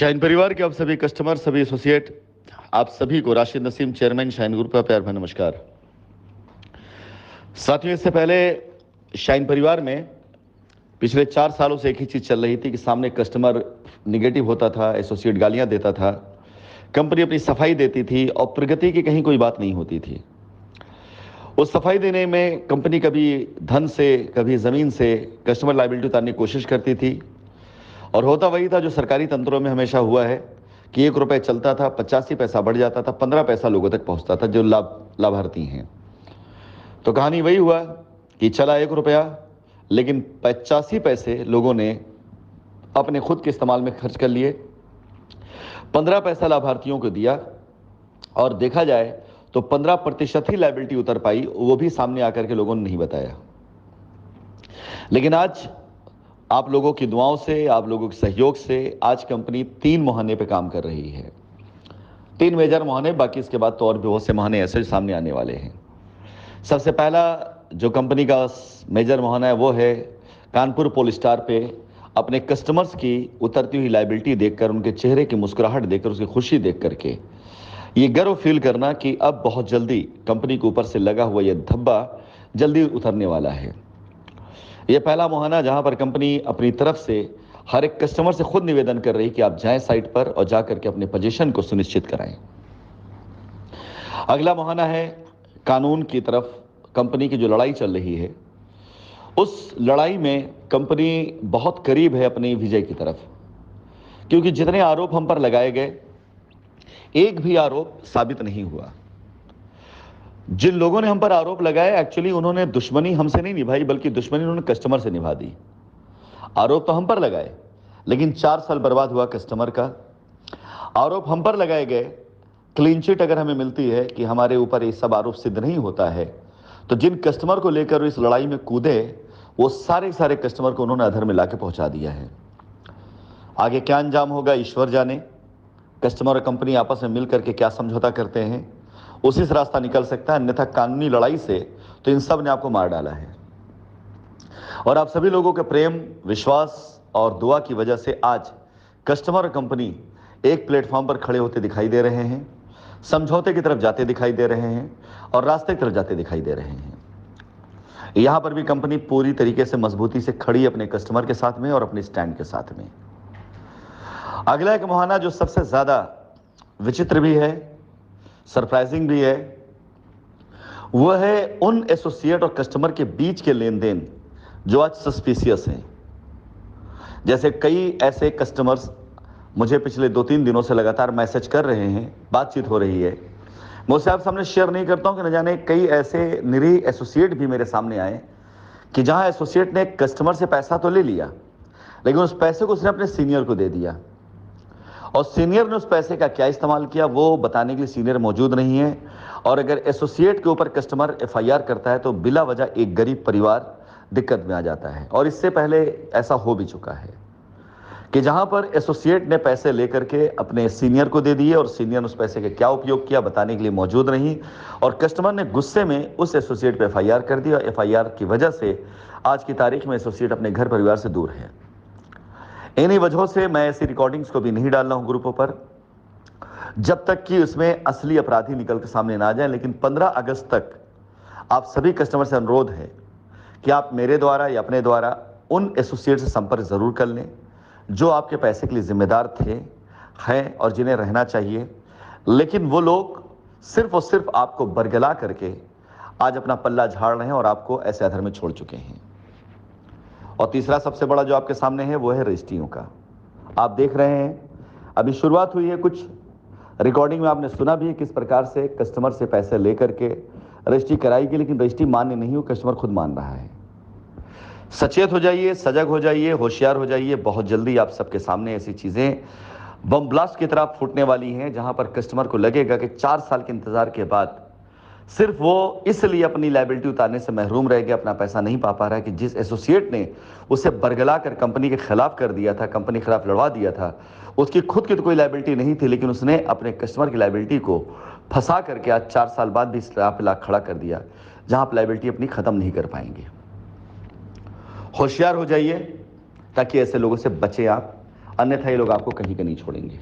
Shine परिवार के आप सभी कस्टमर, सभी एसोसिएट, आप सभी को Rashid Naseem, chairman shine group का प्यार भरा नमस्कार। साथियों, इससे पहले शाइन परिवार में पिछले 4 सालों से एक ही चीज चल रही थी कि सामने कस्टमर निगेटिव होता था, एसोसिएट गालियां देता था, कंपनी अपनी सफाई देती थी और प्रगति की कहीं कोई बात नहीं होती थी। उस सफाई देने में कंपनी कभी धन से, कभी जमीन से कस्टमर लायबिलिटी उतारने की कोशिश करती थी और होता वही था जो सरकारी तंत्रों में हमेशा हुआ है कि 1 रुपये चलता था, 85 पैसा बढ़ जाता था, 15 पैसा लोगों तक पहुंचता था जो लाभार्थी हैं। तो कहानी वही हुआ कि चला 1 रुपया, लेकिन 85 पैसे लोगों ने अपने खुद के इस्तेमाल में खर्च कर लिए, 15 पैसा लाभार्थियों को दिया और देखा जाए तो 15% ही लायबिलिटी उतर पाई, वो भी सामने आकर के लोगों ने नहीं बताया। लेकिन आज आप लोगों की दुआओं से, आप लोगों के सहयोग से आज कंपनी 3 मुहाने पे काम कर रही है। 3 मेजर मुहाने, बाकी इसके बाद तो और भी बहुत से मुहाने ऐसे सामने आने वाले हैं। सबसे पहला जो कंपनी का मेजर मुहाना है वो है कानपुर पोलिस्टार पे अपने कस्टमर्स की उतरती हुई लायबिलिटी देखकर, उनके चेहरे की मुस्कुराहट देखकर, उसकी खुशी देख करके ये गर्व फील करना कि अब बहुत जल्दी कंपनी के ऊपर से लगा हुआ ये धब्बा जल्दी उतरने वाला है। ये पहला मुहाना जहां पर कंपनी अपनी तरफ से हर एक कस्टमर से खुद निवेदन कर रही कि आप जाएं साइट पर और जाकर के अपने पोजीशन को सुनिश्चित कराएं। अगला मुहाना है कानून की तरफ कंपनी की जो लड़ाई चल रही है, उस लड़ाई में कंपनी बहुत करीब है अपनी विजय की तरफ, क्योंकि जितने आरोप हम पर लगाए गए एक भी आरोप साबित नहीं हुआ। जिन लोगों ने हम पर आरोप लगाए एक्चुअली उन्होंने दुश्मनी हमसे नहीं निभाई, बल्कि दुश्मनी उन्होंने कस्टमर से निभा दी। आरोप तो हम पर लगाए, लेकिन 4 साल बर्बाद हुआ कस्टमर का। आरोप हम पर लगाए गए, क्लीन चिट अगर हमें मिलती है कि हमारे ऊपर ये सब आरोप सिद्ध नहीं होता है, तो जिन कस्टमर को लेकर इस लड़ाई में कूदे वो सारे कस्टमर को उन्होंने अधर में लाके पहुंचा दिया है। आगे क्या अंजाम होगा ईश्वर जाने। कस्टमर और कंपनी आपस में मिल करके क्या समझौता करते हैं, उसी से रास्ता निकल सकता है, अन्यथा कानूनी लड़ाई से तो इन सब ने आपको मार डाला है। और आप सभी लोगों के प्रेम, विश्वास और दुआ की वजह से आज कस्टमर और कंपनी एक प्लेटफॉर्म पर खड़े होते दिखाई दे रहे हैं, समझौते की तरफ जाते दिखाई दे रहे हैं और रास्ते की तरफ जाते दिखाई दे रहे हैं। यहां पर भी कंपनी पूरी तरीके से मजबूती से खड़ी अपने कस्टमर के साथ में और अपने स्टैंड के साथ में। अगला एक मुहाना जो सबसे ज्यादा विचित्र भी है, सरप्राइजिंग भी है, वह है उन एसोसिएट और कस्टमर के बीच के लेन देन जो आज सस्पिशियस हैं। जैसे कई ऐसे कस्टमर्स मुझे पिछले 2-3 दिनों से लगातार मैसेज कर रहे हैं, बातचीत हो रही है। मैं उससे आप सामने शेयर नहीं करता हूं कि न जाने कई ऐसे निरीह एसोसिएट भी मेरे सामने आए कि जहां एसोसिएट ने कस्टमर से पैसा तो ले लिया, लेकिन उस पैसे को उसने अपने सीनियर को दे दिया और सीनियर ने उस पैसे का क्या इस्तेमाल किया वो बताने के लिए सीनियर मौजूद नहीं है। और अगर एसोसिएट के ऊपर कस्टमर एफआईआर करता है तो बिला वजह एक गरीब परिवार दिक्कत में आ जाता है। और इससे पहले ऐसा हो भी चुका है कि जहां पर एसोसिएट ने पैसे लेकर के अपने सीनियर को दे दिए और सीनियर ने उस पैसे का क्या उपयोग किया बताने के लिए मौजूद नहीं, और कस्टमर ने गुस्से में उस एसोसिएट पे एफआईआर कर दिया। एफआईआर की वजह से आज की तारीख में एसोसिएट अपने घर परिवार से दूर है। इन्हीं वजहों से मैं ऐसी रिकॉर्डिंग्स को भी नहीं डाल रहा हूं ग्रुपों पर जब तक कि उसमें असली अपराधी निकल के सामने ना आ जाए। लेकिन 15 अगस्त तक आप सभी कस्टमर से अनुरोध है कि आप मेरे द्वारा या अपने द्वारा उन एसोसिएट से संपर्क जरूर कर लें जो आपके पैसे के लिए जिम्मेदार थे, हैं और जिन्हें रहना चाहिए, लेकिन वो लोग सिर्फ और सिर्फ आपको बरगला करके आज अपना पल्ला झाड़ रहे हैं और आपको ऐसे अधर में छोड़ चुके हैं। और तीसरा सबसे बड़ा जो आपके सामने है वो है रजिस्ट्रियों का। आप देख रहे हैं अभी शुरुआत हुई है, कुछ रिकॉर्डिंग में आपने सुना भी है किस प्रकार से कस्टमर से पैसे लेकर के रजिस्ट्री कराई गई, लेकिन रजिस्ट्री मान्य नहीं हुई, कस्टमर खुद मान रहा है। सचेत हो जाइए, सजग हो जाइए, होशियार हो जाइए। बहुत जल्दी आप सबके सामने ऐसी चीजें बम ब्लास्ट की तरह फूटने वाली हैं जहां पर कस्टमर को लगेगा कि 4 साल के इंतजार के बाद सिर्फ वो इसलिए अपनी लायबिलिटी उतारने से महरूम रह गया, अपना पैसा नहीं पा रहा है कि जिस एसोसिएट ने उसे बरगला कर कंपनी के खिलाफ कर दिया था, कंपनी के खिलाफ लड़वा दिया था, उसकी खुद की तो कोई लायबिलिटी नहीं थी, लेकिन उसने अपने कस्टमर की लायबिलिटी को फंसा करके आज 4 साल बाद भी इस राह पे ला खड़ा कर दिया जहां आप लायबिलिटी अपनी खत्म नहीं कर पाएंगे। होशियार हो जाइए ताकि ऐसे लोगों से बचे आप। अन्यथा ये लोग आपको कहीं का नहीं छोड़ेंगे।